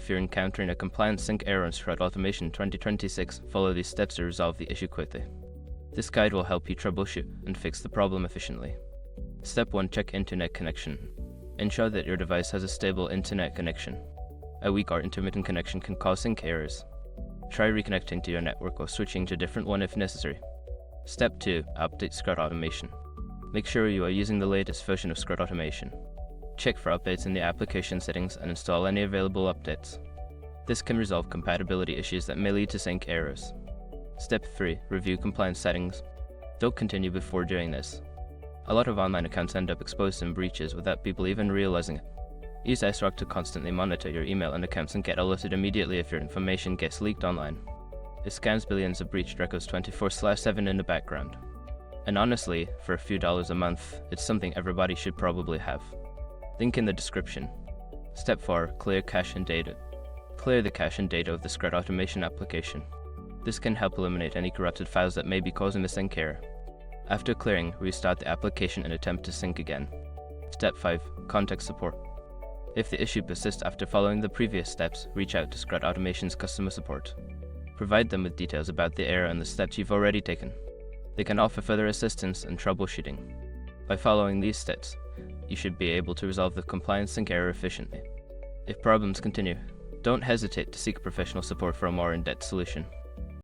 If you're encountering a compliance sync error in Scrut Automation 2026, follow these steps to resolve the issue quickly. This guide will help you troubleshoot and fix the problem efficiently. Step 1. Check internet connection. Ensure that your device has a stable internet connection. A weak or intermittent connection can cause sync errors. Try reconnecting to your network or switching to a different one if necessary. Step 2. Update Scrut Automation. Make sure you are using the latest version of Scrut Automation. Check for updates in the application settings and install any available updates. This can resolve compatibility issues that may lead to sync errors. Step 3. Review compliance settings. Don't continue before doing this. A lot of online accounts end up exposed in breaches without people even realizing it. Use SROC to constantly monitor your email and accounts and get alerted immediately if your information gets leaked online. It scans billions of breached records 24/7 in the background. And honestly, for a few dollars a month, it's something everybody should probably have. Link in the description. Step 4. Clear cache and data. Clear the cache and data of the Scrut Automation application. This can help eliminate any corrupted files that may be causing the sync error. After clearing, restart the application and attempt to sync again. Step 5. Contact support. If the issue persists after following the previous steps, reach out to Scrut Automation's customer support. Provide them with details about the error and the steps you've already taken. They can offer further assistance and troubleshooting. By following these steps, you should be able to resolve the compliance sync error efficiently. If problems continue, don't hesitate to seek professional support for a more in-depth solution.